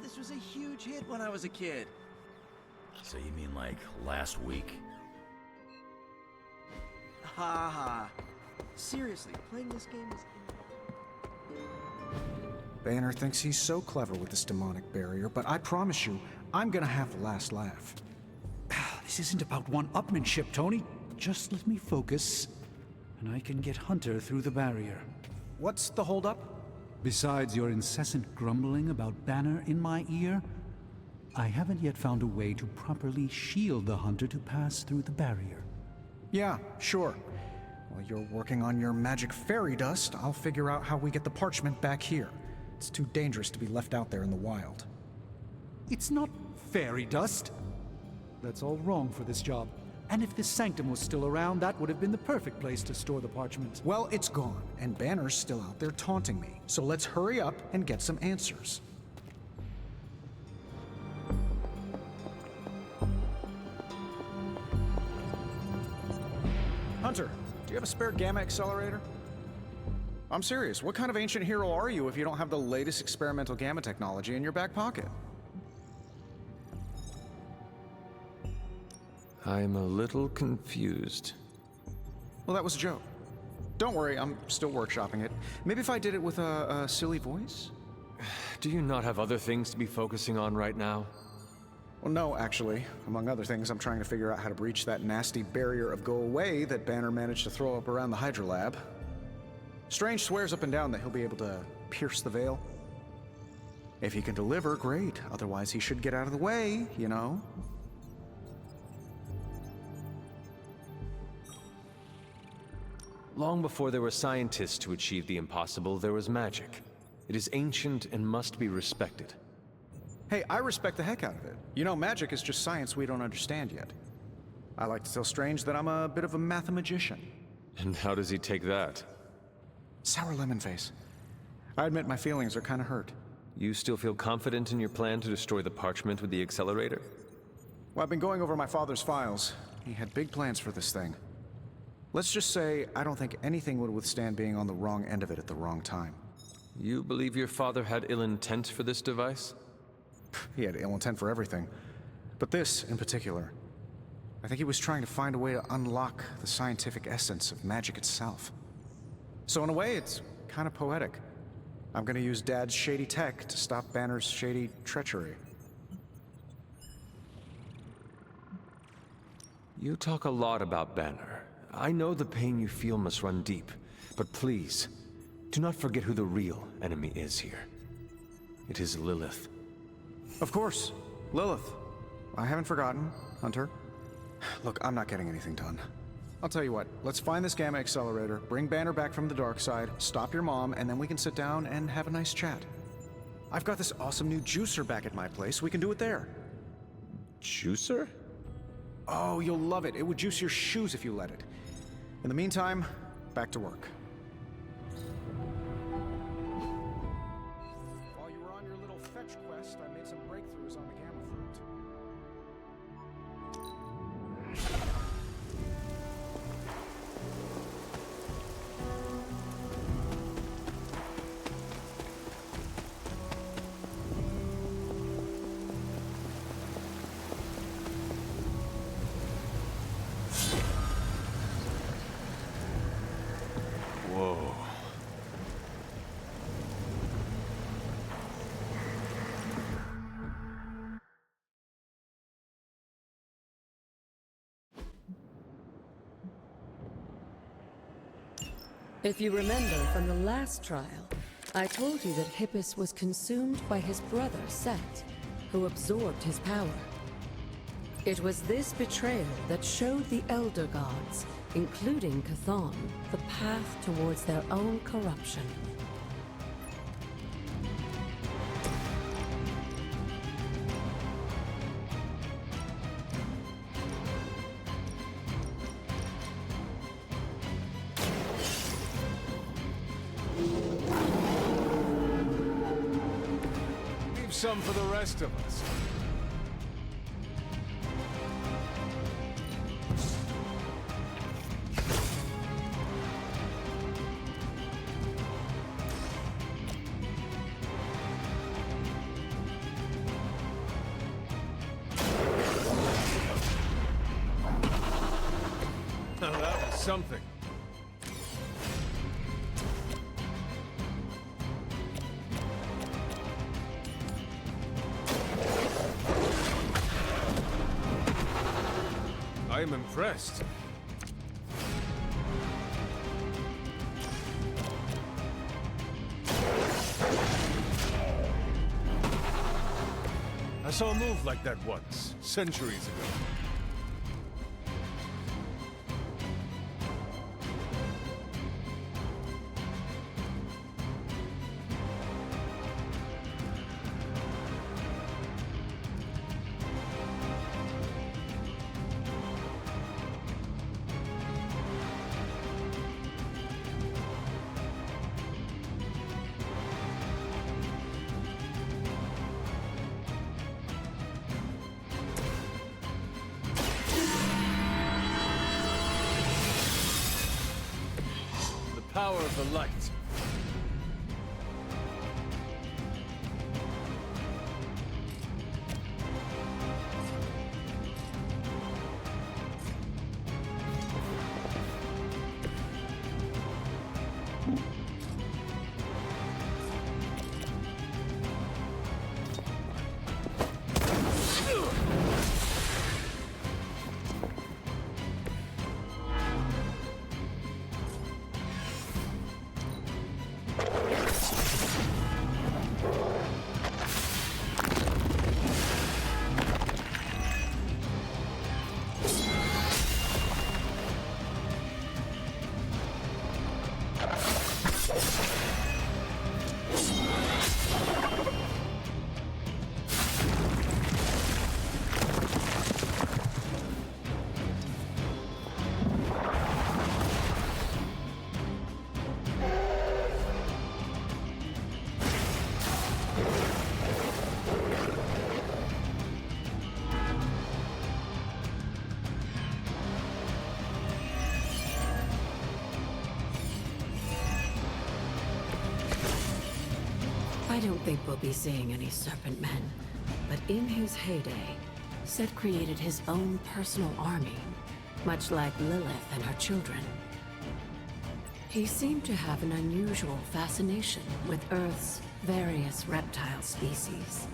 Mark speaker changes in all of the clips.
Speaker 1: This was a huge hit when I was a kid.
Speaker 2: So you mean like last week?
Speaker 1: Ha ha. Seriously, playing this game is...
Speaker 3: Banner thinks he's so clever with this demonic barrier, but I promise you, I'm gonna have the last laugh.
Speaker 4: This isn't about one-upmanship, Tony. Just let me focus, and I can get Hunter through the barrier.
Speaker 3: What's the holdup?
Speaker 4: Besides your incessant grumbling about Banner in my ear, I haven't yet found a way to properly shield the Hunter to pass through the barrier.
Speaker 3: Yeah, sure. While you're working on your magic fairy dust, I'll figure out how we get the parchment back here. It's too dangerous to be left out there in the wild.
Speaker 4: It's not fairy dust. That's all wrong for this job. And if this sanctum was still around, that would have been the perfect place to store the parchment.
Speaker 3: Well, it's gone, and Banner's still out there taunting me. So let's hurry up and get some answers. Hunter, do you have a spare gamma accelerator? I'm serious. What kind of ancient hero are you if you don't have the latest experimental gamma technology in your back pocket?
Speaker 5: I'm a little confused.
Speaker 3: Well, that was a joke. Don't worry, I'm still workshopping it. Maybe if I did it with a silly voice?
Speaker 5: Do you not have other things to be focusing on right now?
Speaker 3: Well, no, actually. Among other things, I'm trying to figure out how to breach that nasty barrier of go away that Banner managed to throw up around the Hydra lab. Strange swears up and down that he'll be able to pierce the veil. If he can deliver, great. Otherwise, he should get out of the way, you know?
Speaker 5: Long before there were scientists to achieve the impossible, there was magic. It is ancient and must be respected.
Speaker 3: Hey, I respect the heck out of it. You know, magic is just science we don't understand yet. I like to tell Strange that I'm a bit of a mathemagician.
Speaker 5: And how does he take that?
Speaker 3: Sour lemon face. I admit my feelings are kind of hurt.
Speaker 5: You still feel confident in your plan to destroy the parchment with the accelerator?
Speaker 3: Well, I've been going over my father's files. He had big plans for this thing. Let's just say I don't think anything would withstand being on the wrong end of it at the wrong time.
Speaker 5: You believe your father had ill intent for this device?
Speaker 3: He had ill intent for everything. But this, in particular. I think he was trying to find a way to unlock the scientific essence of magic itself. So in a way, it's kind of poetic. I'm gonna use Dad's shady tech to stop Banner's shady treachery.
Speaker 5: You talk a lot about Banner. I know the pain you feel must run deep, but please, do not forget who the real enemy is here. It is Lilith.
Speaker 3: Of course, Lilith. I haven't forgotten, Hunter. Look, I'm not getting anything done. I'll tell you what, let's find this gamma accelerator, bring Banner back from the dark side, stop your mom, and then we can sit down and have a nice chat. I've got this awesome new juicer back at my place. We can do it there.
Speaker 5: Juicer?
Speaker 3: Oh, you'll love it. It would juice your shoes if you let it. In the meantime, back to work. While you were on your little fetch quest, I made some breakthroughs on the gamma front.
Speaker 5: Whoa.
Speaker 6: If you remember from the last trial, I told you that Hippus was consumed by his brother, Set, who absorbed his power. It was this betrayal that showed the Elder Gods, including Chthon, the path towards their own corruption.
Speaker 7: Leave some for the rest of us. something. I am impressed. I saw a move like that once, centuries ago. Power of the light.
Speaker 6: I don't think we'll be seeing any Serpent Men, but in his heyday, Set created his own personal army, much like Lilith and her children. He seemed to have an unusual fascination with Earth's various reptile species.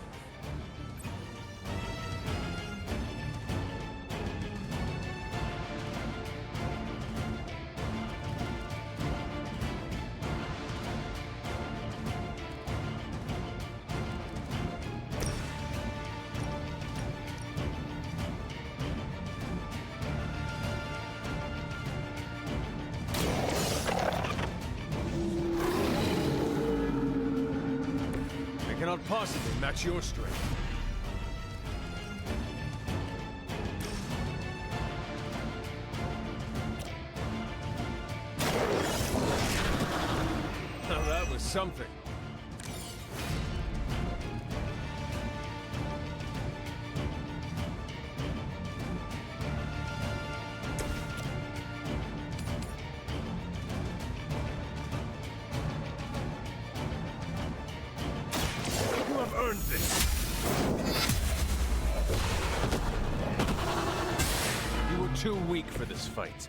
Speaker 7: Cannot possibly match your strength. Now that was something. Earned this. You were too weak for this fight.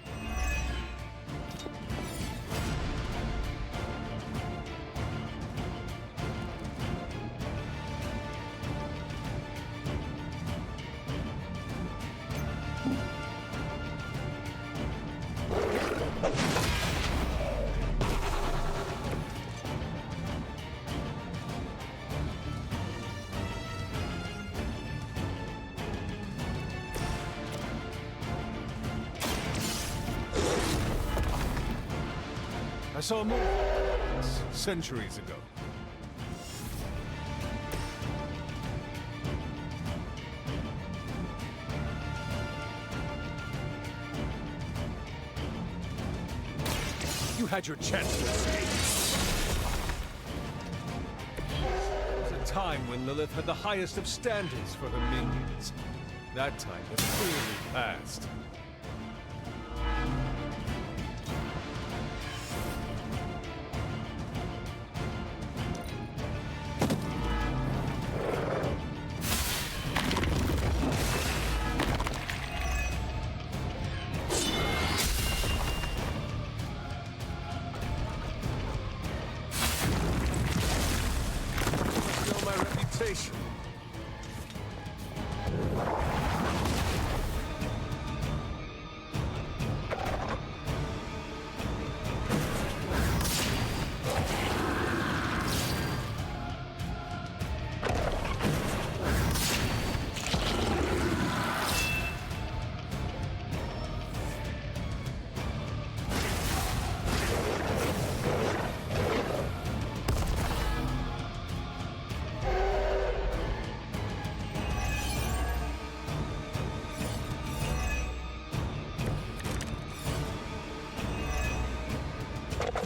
Speaker 7: I saw a movie centuries ago. You had your chance to escape. There was a time when Lilith had the highest of standards for her minions. That time has clearly passed. reputation.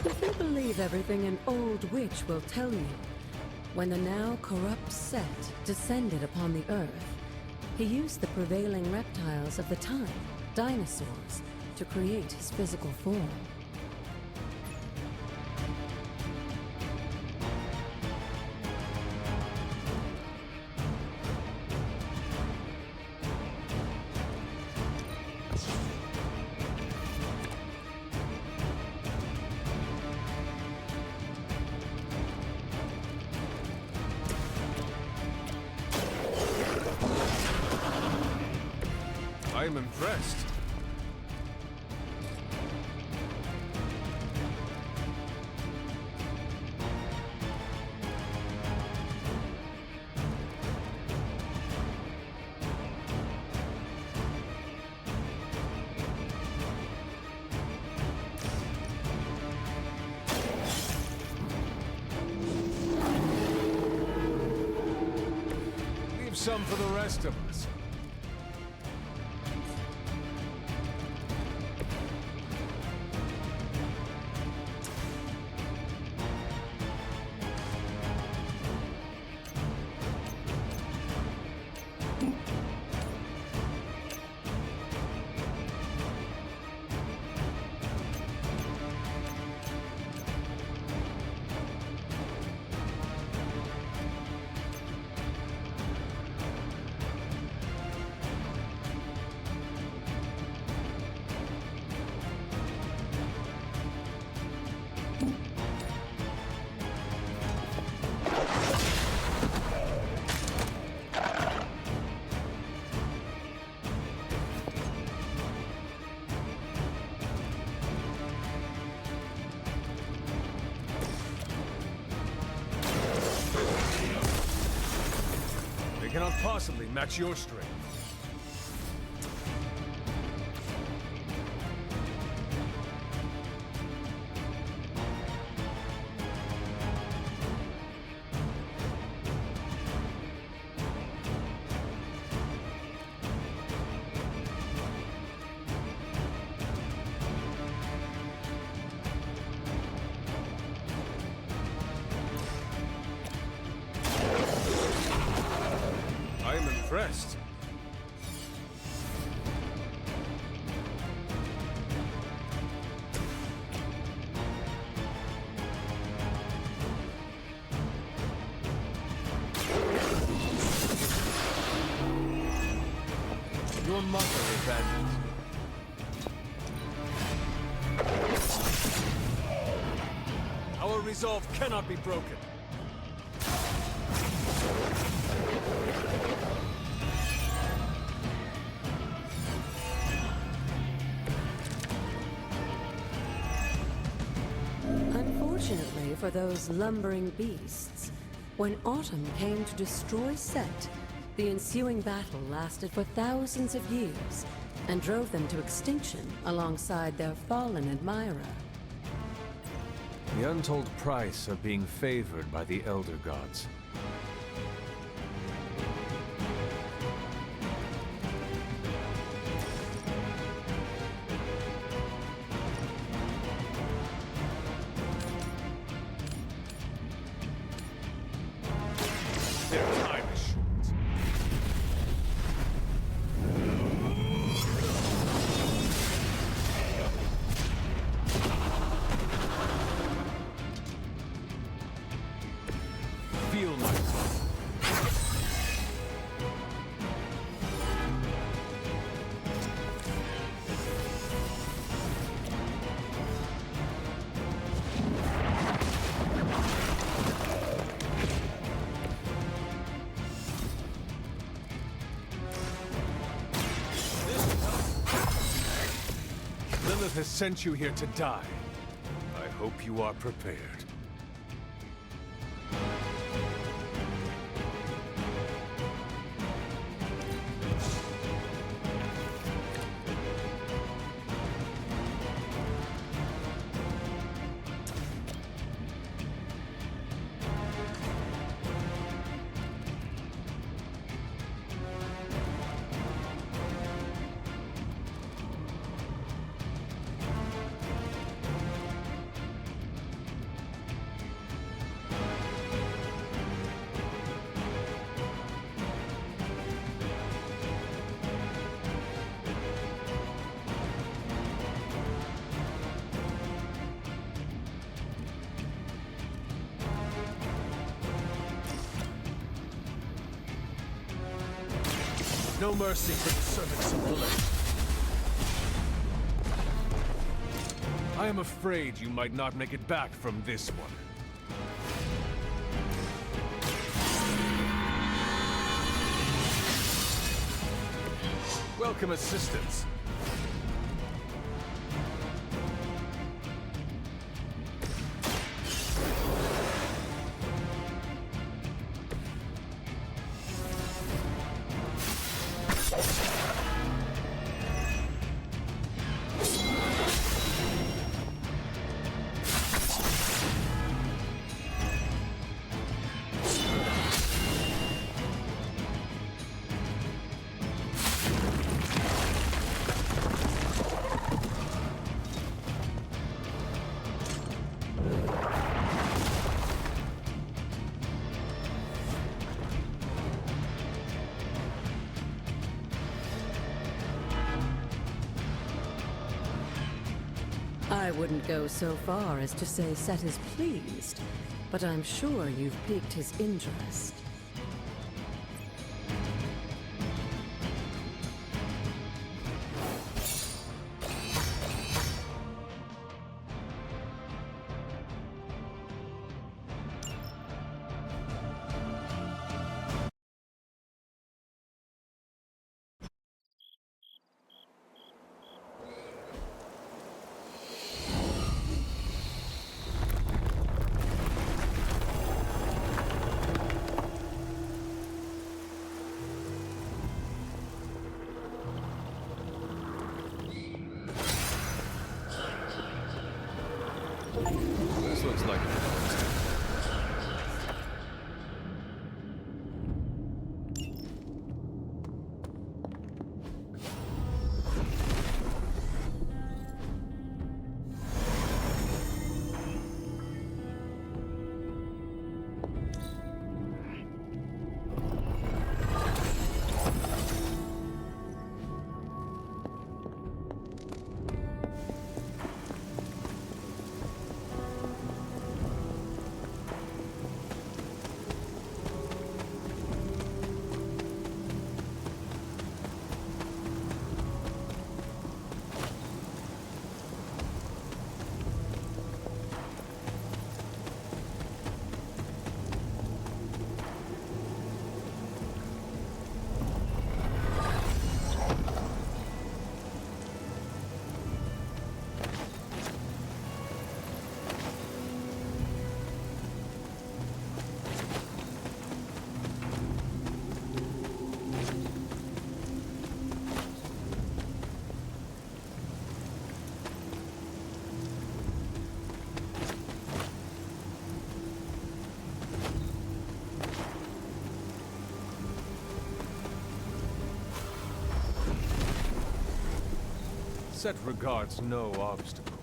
Speaker 6: If you believe everything an old witch will tell you, when the now corrupt Set descended upon the Earth, he used the prevailing reptiles of the time, dinosaurs, to create his physical form.
Speaker 7: I am impressed. Leave some for the rest of us. They cannot possibly match your strength. I am impressed. Your mother abandoned. Our resolve cannot be broken.
Speaker 6: Unfortunately for those lumbering beasts, when autumn came to destroy Set, the ensuing battle lasted for thousands of years and drove them to extinction alongside their fallen admirer.
Speaker 5: The untold price of being favored by the Elder Gods.
Speaker 7: Their time is short. Feel Lilith has sent you here to die. I hope you are prepared. No mercy for the servants of Lilith. I am afraid you might not make it back from this one. Welcome assistance.
Speaker 6: I wouldn't go so far as to say Set is pleased, but I'm sure you've piqued his interest. This looks like a forest. Set regards no obstacles.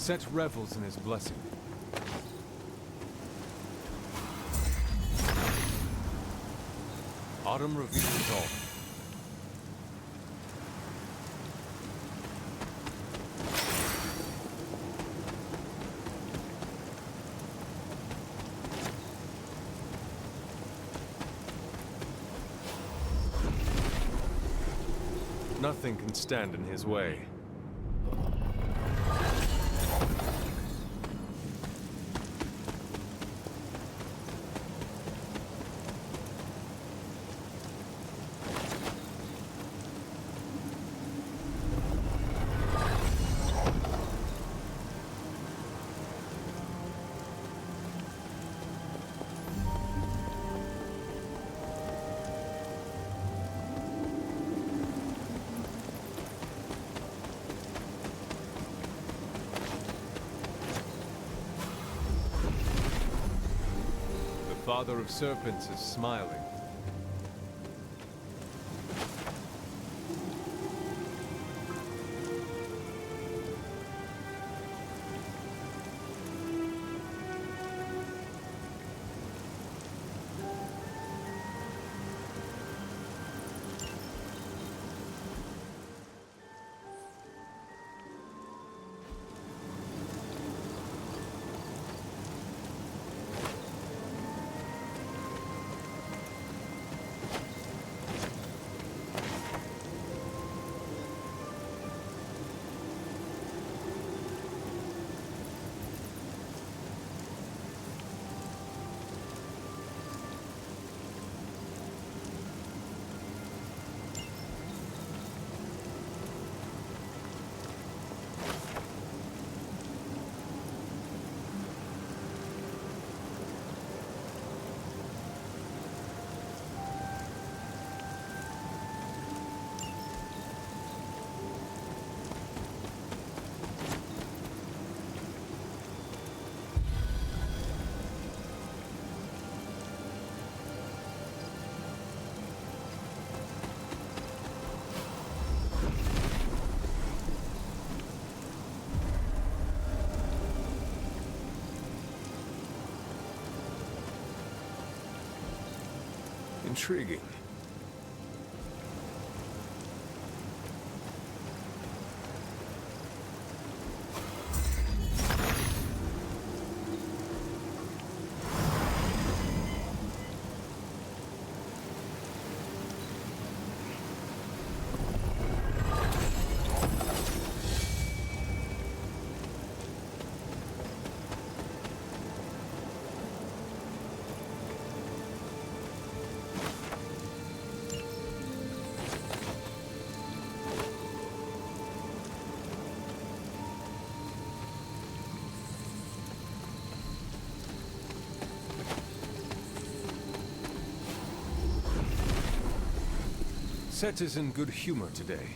Speaker 7: Set revels in his blessing. Autumn reveals it all. Nothing can stand in his way. The Father of Serpents is smiling. Intriguing. Set is in good humor today.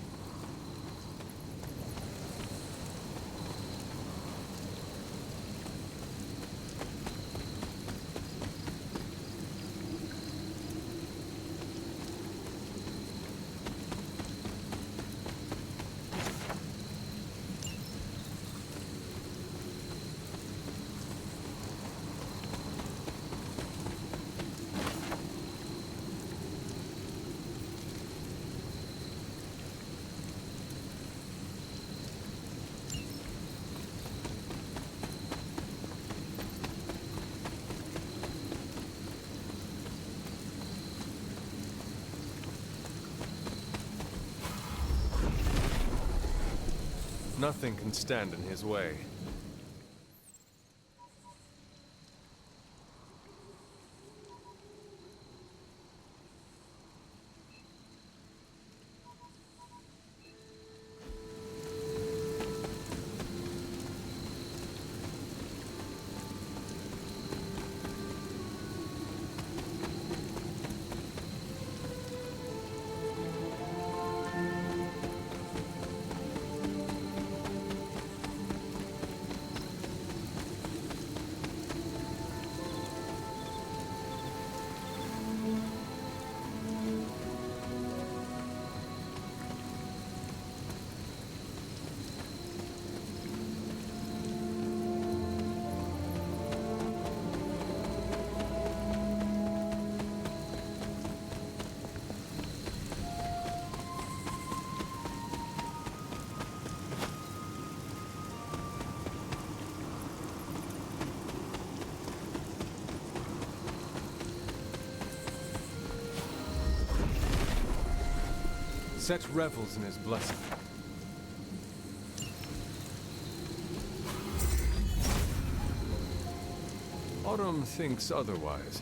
Speaker 7: Nothing can stand in his way. Set revels in his blessing. Autumn thinks otherwise.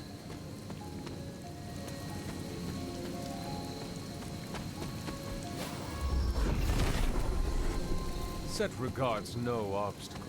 Speaker 7: Set regards no obstacles.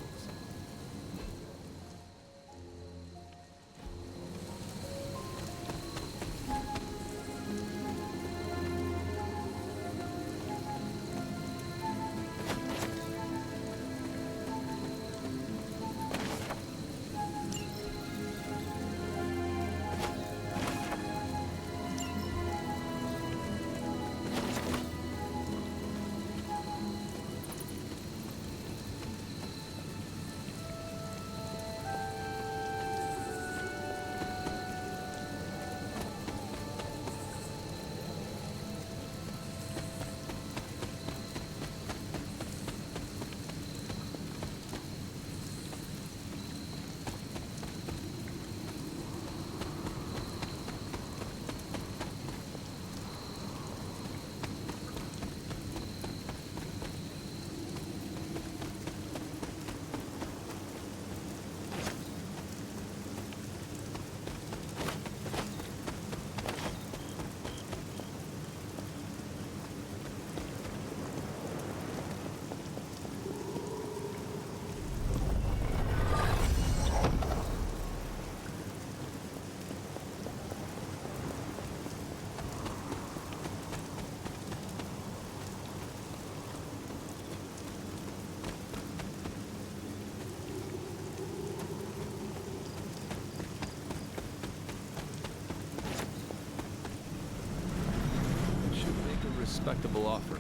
Speaker 7: Respectable offer.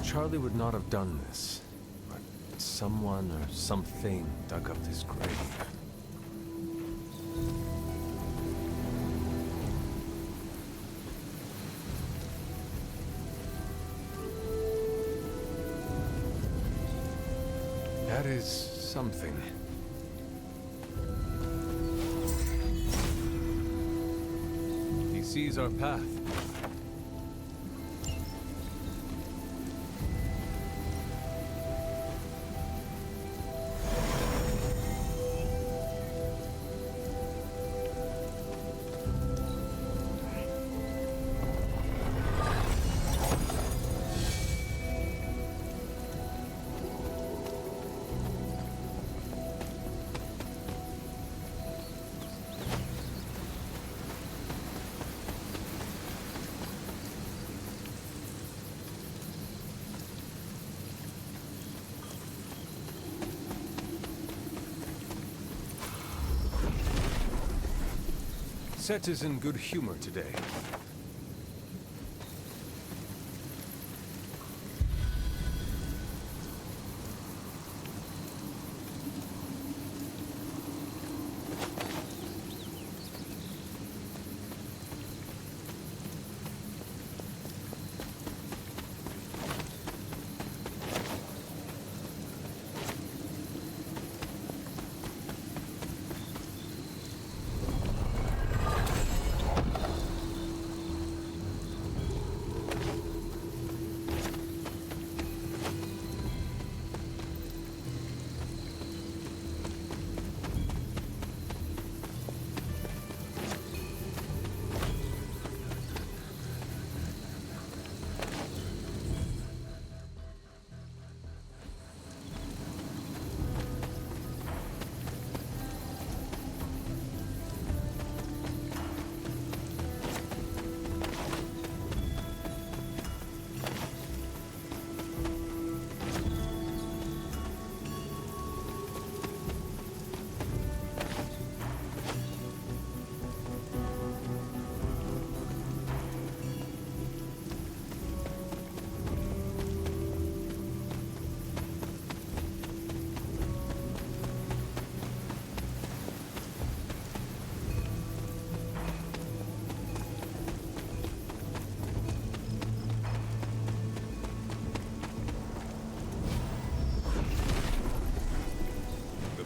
Speaker 7: Charlie would not have done this, but someone or something dug up this grave. That is something. He sees our path. Set is in good humor today.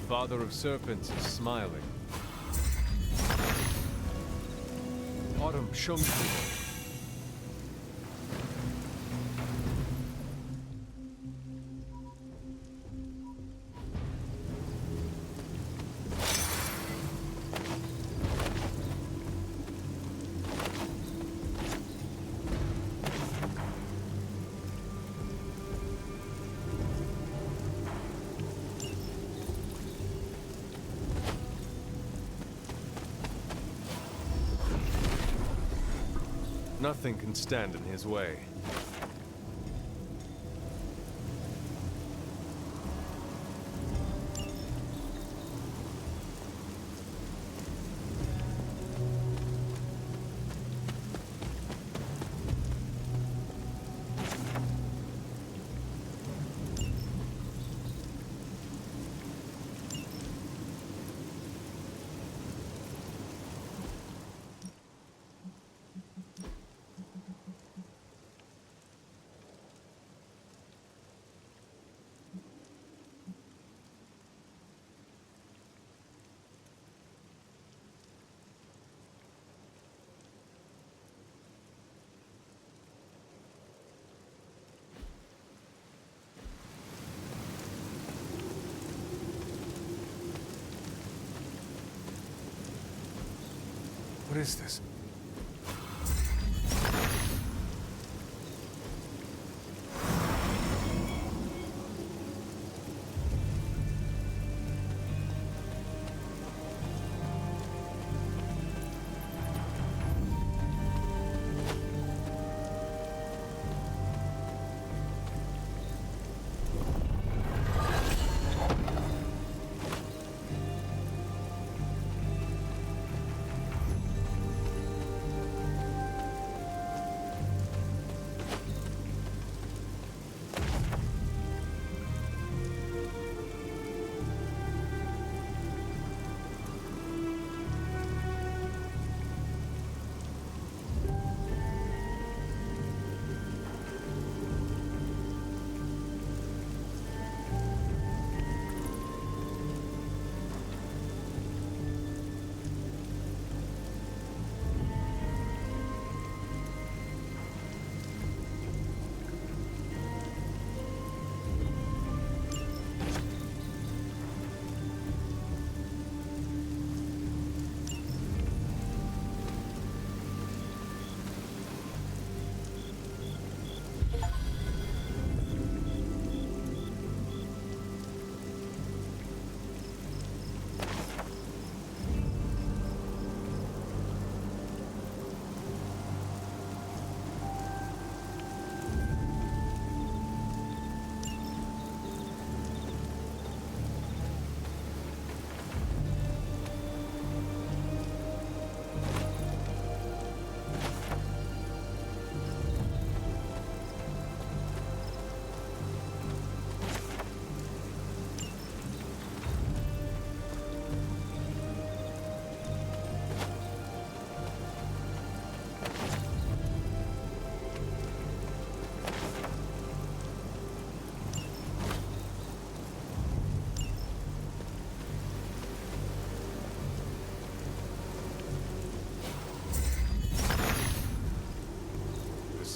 Speaker 7: Father of Serpents is smiling. Autumn, show me the way. Nothing can stand in his way. What is this?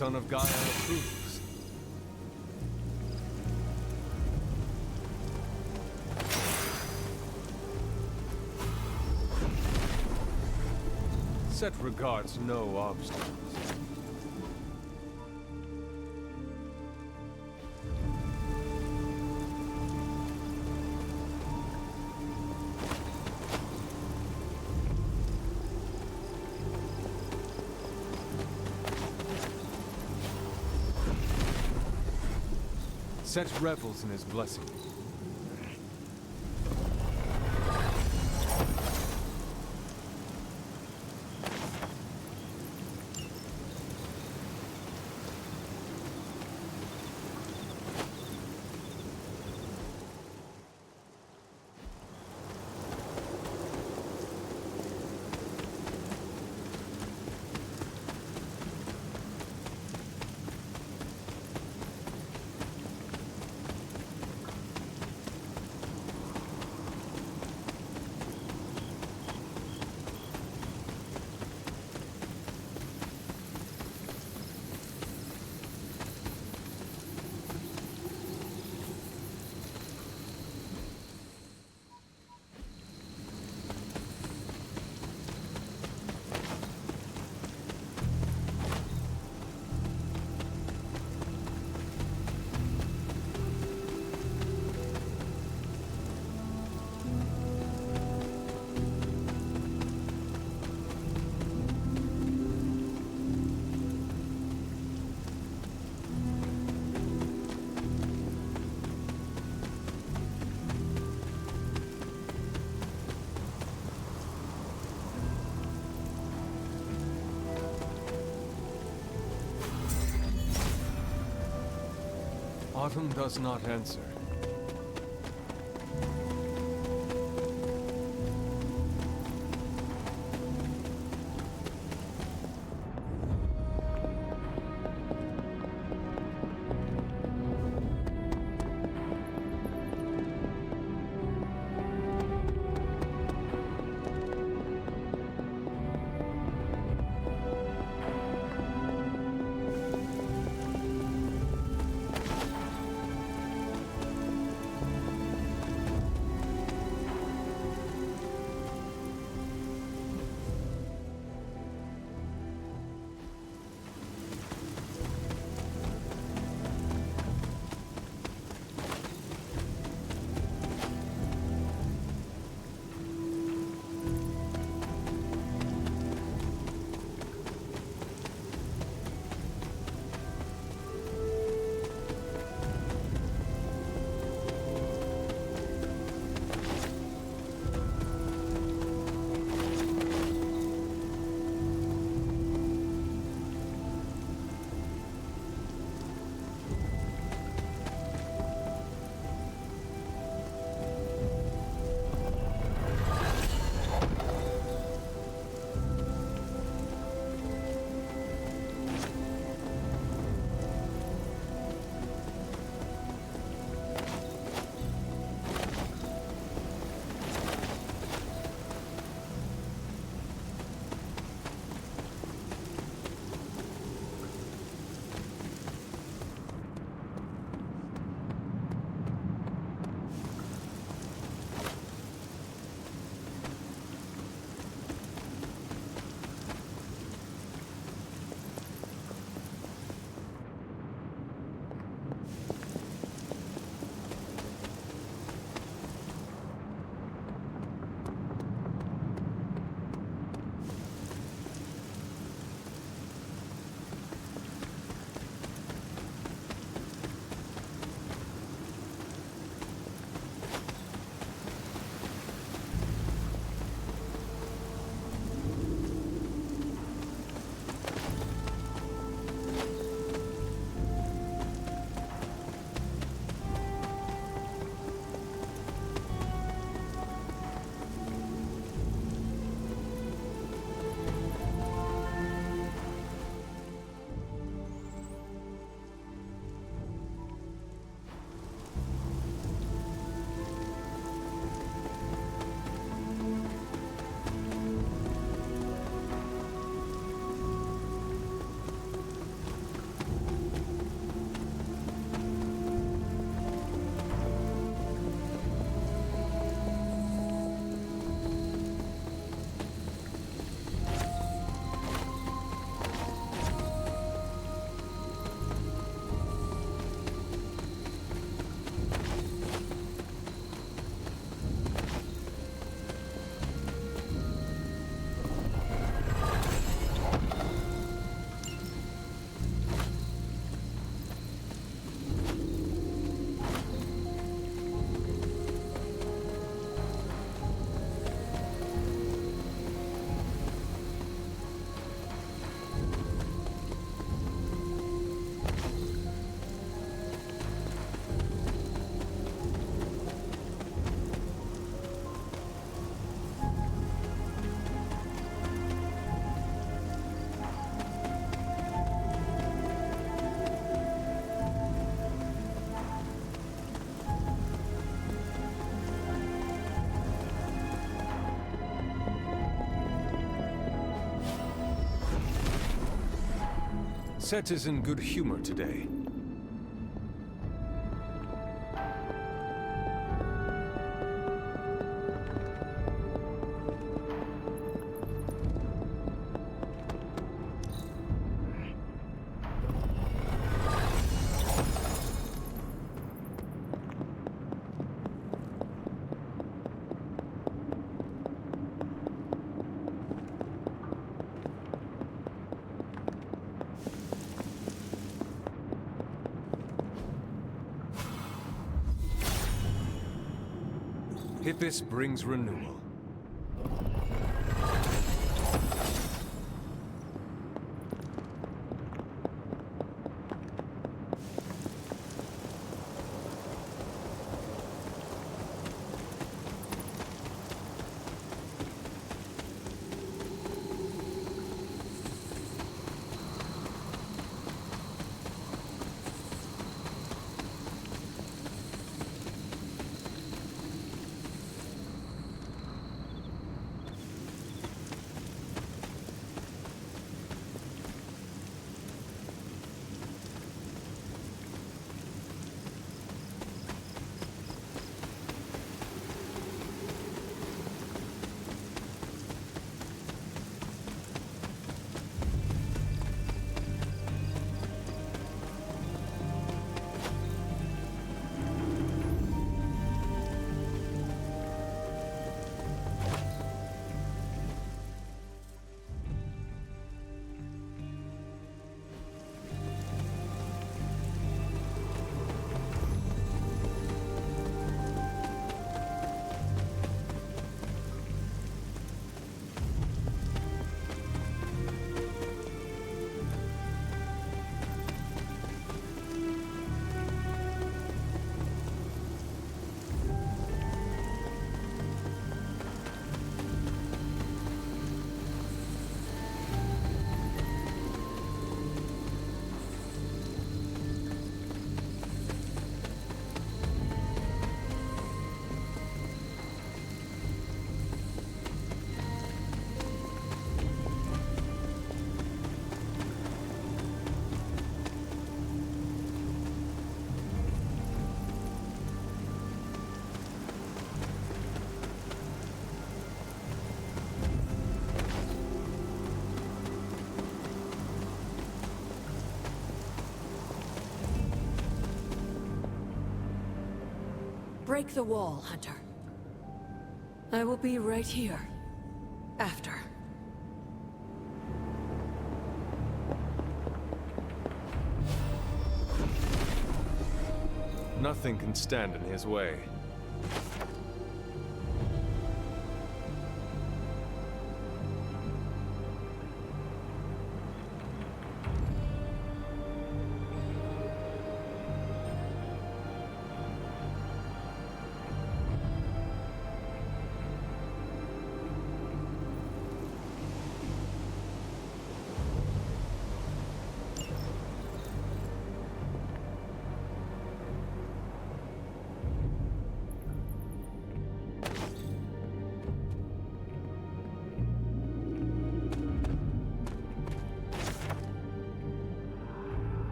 Speaker 7: Son of Gaia approves. Set regards no obstacles. Set revels in his blessing. Autumn does not answer. Set is in good humor today. Hippus brings renewal.
Speaker 6: Break the wall, Hunter. I will be right here. After.
Speaker 7: Nothing can stand in his way.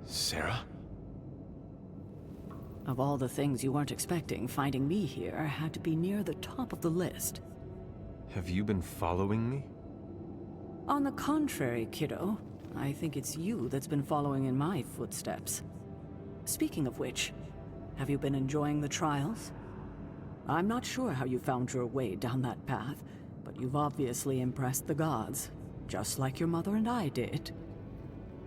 Speaker 5: Sarah?
Speaker 8: Of all the things you weren't expecting, finding me here had to be near the top of the list.
Speaker 5: Have you been following me?
Speaker 8: On the contrary, kiddo, I think it's you that's been following in my footsteps. Speaking of which, have you been enjoying the trials? I'm not sure how you found your way down that path, but you've obviously impressed the gods, just like your mother and I did.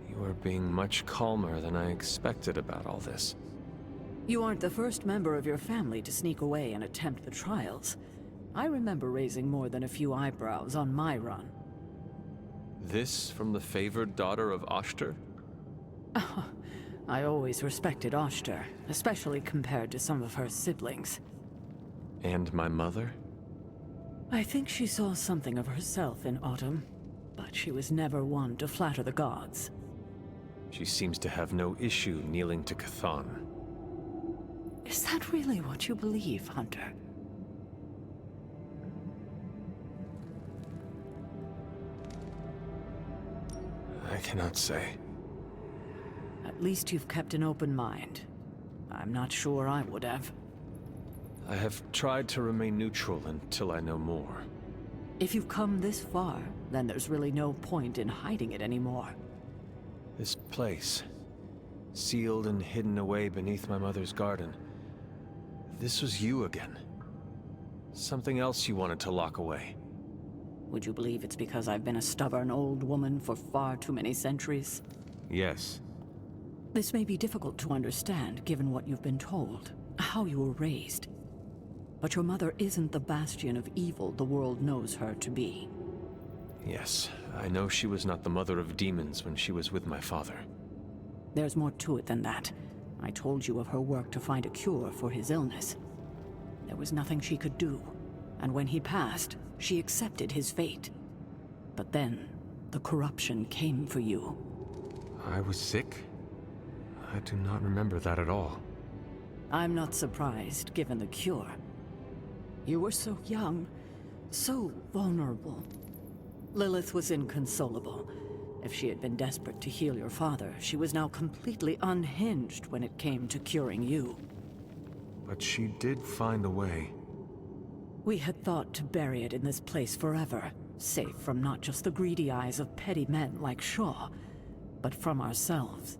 Speaker 5: You are being much calmer than I expected about all this.
Speaker 8: You aren't the first member of your family to sneak away and attempt the trials. I remember raising more than a few eyebrows on my run.
Speaker 5: This from the favored daughter of Oshter?
Speaker 8: I always respected Oshter, especially compared to some of her siblings.
Speaker 5: And my mother?
Speaker 8: I think she saw something of herself in Autumn, but she was never one to flatter the gods.
Speaker 5: She seems to have no issue kneeling to Chthon.
Speaker 8: Is that really what you believe, Hunter?
Speaker 5: I cannot say.
Speaker 8: At least you've kept an open mind. I'm not sure I would have.
Speaker 5: I have tried to remain neutral until I know more.
Speaker 8: If you've come this far, then there's really no point in hiding it anymore.
Speaker 5: This place, sealed and hidden away beneath my mother's garden. This was you again. Something else you wanted to lock away.
Speaker 8: Would you believe it's because I've been a stubborn old woman for far too many centuries?
Speaker 5: Yes.
Speaker 8: This may be difficult to understand, given what you've been told, how you were raised. But your mother isn't the bastion of evil the world knows her to be.
Speaker 5: Yes, I know she was not the mother of demons when she was with my father.
Speaker 8: There's more to it than that. I told you of her work to find a cure for his illness. There was nothing she could do, and when he passed, she accepted his fate. But then, the corruption came for you.
Speaker 5: I was sick? I do not remember that at all.
Speaker 8: I'm not surprised, given the cure. You were so young, so vulnerable. Lilith was inconsolable. If she had been desperate to heal your father, she was now completely unhinged when it came to curing you.
Speaker 5: But she did find a way.
Speaker 8: We had thought to bury it in this place forever, safe from not just the greedy eyes of petty men like Shaw, but from ourselves.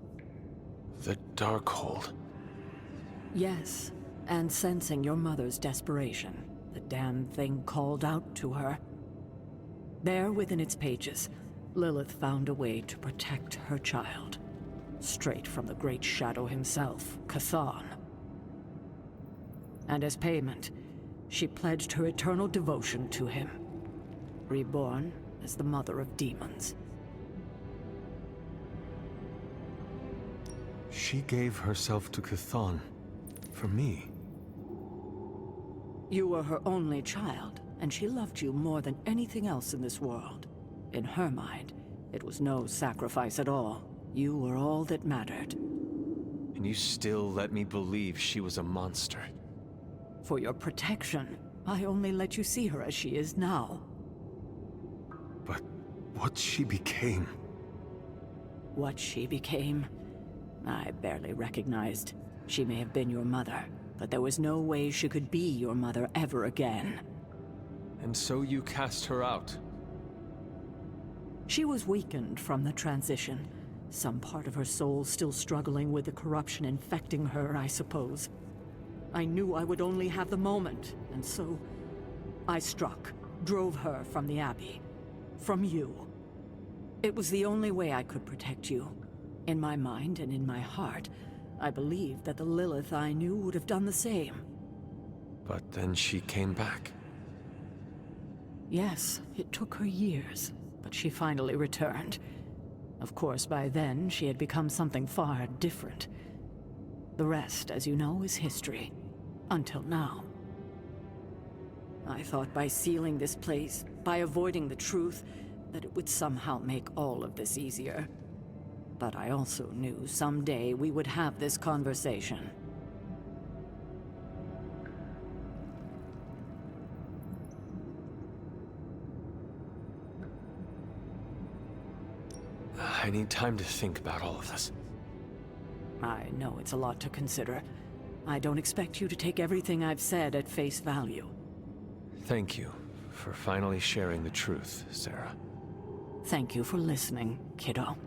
Speaker 5: The Darkhold.
Speaker 8: Yes, and sensing your mother's desperation, the damn thing called out to her. There within its pages, Lilith found a way to protect her child. Straight from the Great Shadow himself, Chthon. And as payment, she pledged her eternal devotion to him. Reborn as the Mother of Demons.
Speaker 5: She gave herself to Chthon. For me.
Speaker 8: You were her only child, and she loved you more than anything else in this world. In her mind, it was no sacrifice at all. You were all that mattered.
Speaker 5: And you still let me believe she was a monster.
Speaker 8: For your protection, I only let you see her as she is now.
Speaker 5: But what she became...
Speaker 8: What she became, I barely recognized. She may have been your mother, but there was no way she could be your mother ever again.
Speaker 5: And so you cast her out?
Speaker 8: She was weakened from the transition. Some part of her soul still struggling with the corruption infecting her, I suppose. I knew I would only have the moment, and so I struck, drove her from the Abbey. From you. It was the only way I could protect you. In my mind and in my heart, I believed that the Lilith I knew would have done the same.
Speaker 5: But then she came back.
Speaker 8: Yes, it took her years, but she finally returned. Of course, by then, she had become something far different. The rest, as you know, is history. Until now. I thought by sealing this place, by avoiding the truth, that it would somehow make all of this easier. But I also knew someday we would have this conversation.
Speaker 5: I need time to think about all of this.
Speaker 8: I know it's a lot to consider. I don't expect you to take everything I've said at face value.
Speaker 5: Thank you for finally sharing the truth, Sarah.
Speaker 8: Thank you for listening, kiddo.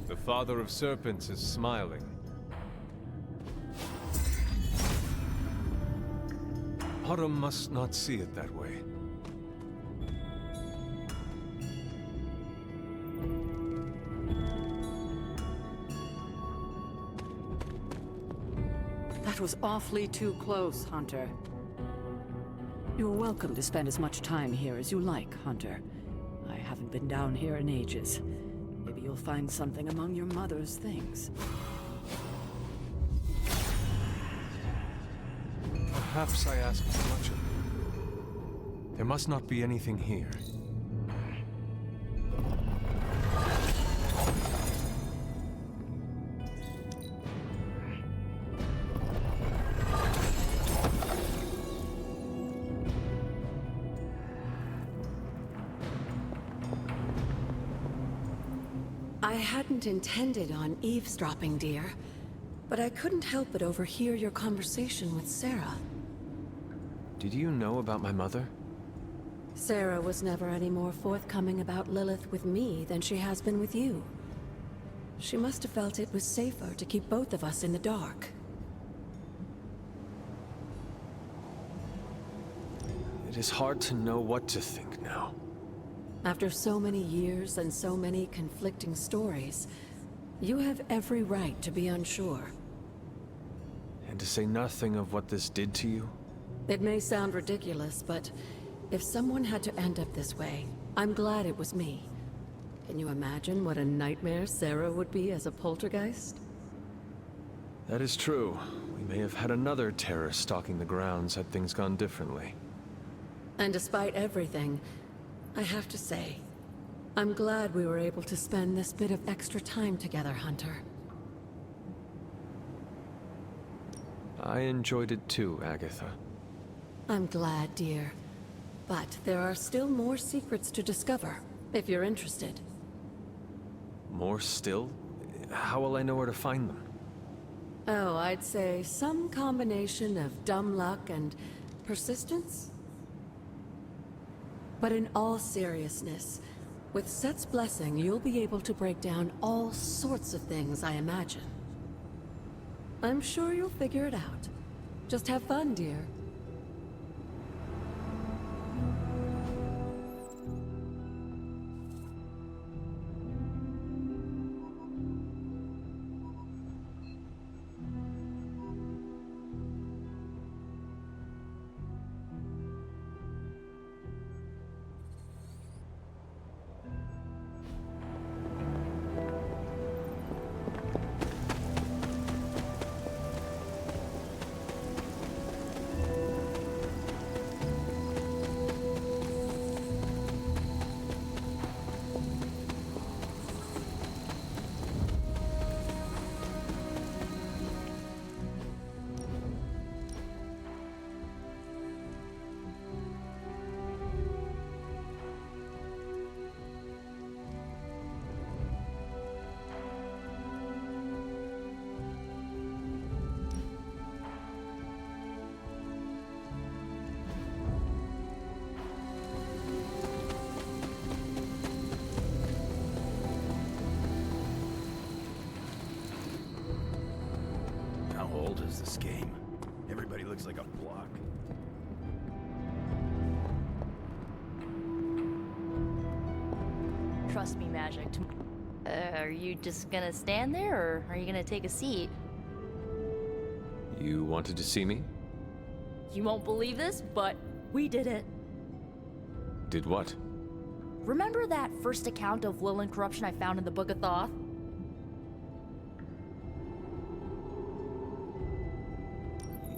Speaker 7: The Father of Serpents is smiling. Autumn must not see it that way.
Speaker 8: That was awfully too close, Hunter. You're welcome to spend as much time here as you like, Hunter. I haven't been down here in ages. Maybe you'll find something among your mother's things.
Speaker 5: Perhaps I asked too much of you. There must not be anything here.
Speaker 6: I hadn't intended on eavesdropping, dear, but I couldn't help but overhear your conversation with Sarah.
Speaker 5: Did you know about my mother?
Speaker 6: Sarah was never any more forthcoming about Lilith with me than she has been with you. She must have felt it was safer to keep both of us in the dark.
Speaker 5: It is hard to know what to think now.
Speaker 6: After so many years and so many conflicting stories, you have every right to be unsure.
Speaker 5: And to say nothing of what this did to you?
Speaker 6: It may sound ridiculous, but if someone had to end up this way, I'm glad it was me. Can you imagine what a nightmare Sarah would be as a poltergeist?
Speaker 5: That is true. We may have had another terror stalking the grounds had things gone differently.
Speaker 6: And despite everything, I have to say, I'm glad we were able to spend this bit of extra time together, Hunter.
Speaker 5: I enjoyed it too, Agatha.
Speaker 6: I'm glad, dear. But there are still more secrets to discover, if you're interested.
Speaker 5: More still? How will I know where to find them?
Speaker 6: Oh, I'd say some combination of dumb luck and persistence? But in all seriousness, with Set's blessing, you'll be able to break down all sorts of things, I imagine. I'm sure you'll figure it out. Just have fun, dear.
Speaker 2: How old is this game? Everybody looks like a block.
Speaker 9: Trust me, Magic. Are you just gonna stand there, or are you gonna take a seat?
Speaker 5: You wanted to see me?
Speaker 9: You won't believe this, but we did it.
Speaker 5: Did what?
Speaker 9: Remember that first account of Lilith corruption I found in the Book of Thoth?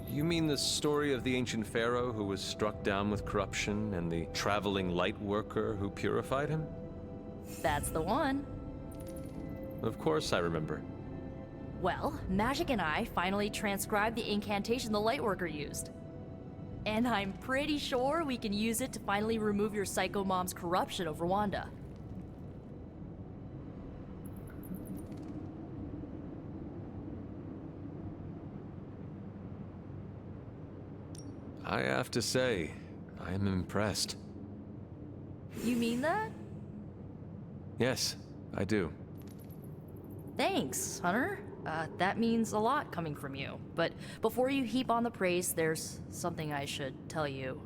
Speaker 5: You mean the story of the ancient pharaoh who was struck down with corruption and the traveling light worker who purified him?
Speaker 9: That's the one.
Speaker 5: Of course I remember.
Speaker 9: Well, Magic and I finally transcribed the incantation the Lightworker used. And I'm pretty sure we can use it to finally remove your Psycho Mom's corruption over Wanda.
Speaker 5: I have to say, I am impressed.
Speaker 9: You mean that?
Speaker 5: Yes, I do.
Speaker 9: Thanks, Hunter. That means a lot coming from you. But before you heap on the praise, there's something I should tell you.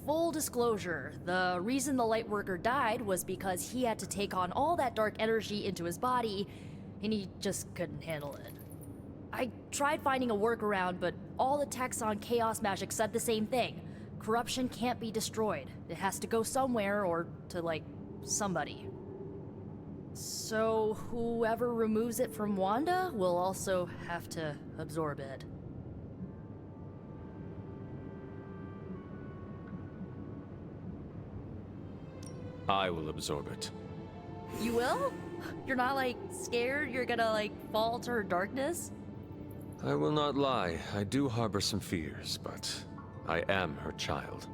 Speaker 9: Full disclosure, the reason the Lightworker died was because he had to take on all that dark energy into his body, and he just couldn't handle it. I tried finding a workaround, but all the texts on Chaos Magic said the same thing. Corruption can't be destroyed. It has to go somewhere or to, like, somebody. So whoever removes it from Wanda will also have to absorb it.
Speaker 5: I will absorb it.
Speaker 9: You will? You're not, like, scared you're gonna, like, fall to her darkness?
Speaker 5: I will not lie, I do harbor some fears, but I am her child.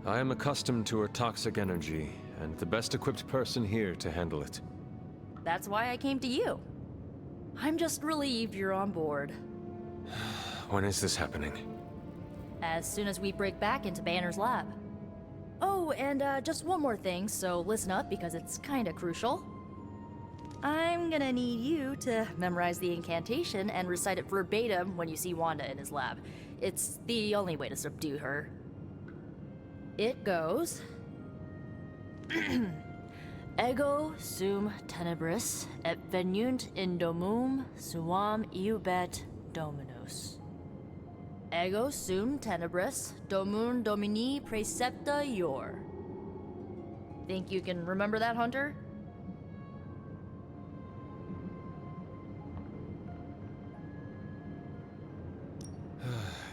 Speaker 5: I am accustomed to her toxic energy, and the best equipped person here to handle it.
Speaker 9: That's why I came to you. I'm just relieved you're on board.
Speaker 5: When is this happening?
Speaker 9: As soon as we break back into Banner's lab. Oh, and just one more thing, so listen up because it's kinda crucial. I'm gonna need you to memorize the incantation and recite it verbatim when you see Wanda in his lab. It's the only way to subdue her. It goes... Ego sum tenebris et venunt in domum suam iubet dominus. Ego sum tenebris domum domini precepta ior. Think you can remember that, Hunter?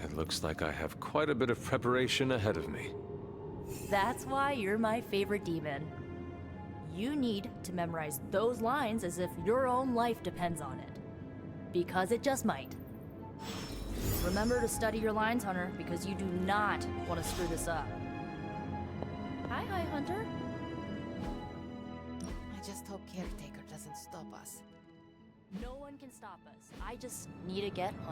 Speaker 5: It looks like I have quite a bit of preparation ahead of me.
Speaker 9: That's why you're my favorite demon. You need to memorize those lines as if your own life depends on it. Because it just might. Remember to study your lines, Hunter, because you do not want to screw this up. Hi, Hunter.
Speaker 10: I just hope Caretaker doesn't stop us.
Speaker 9: No one can stop us. I just need to get Hunter.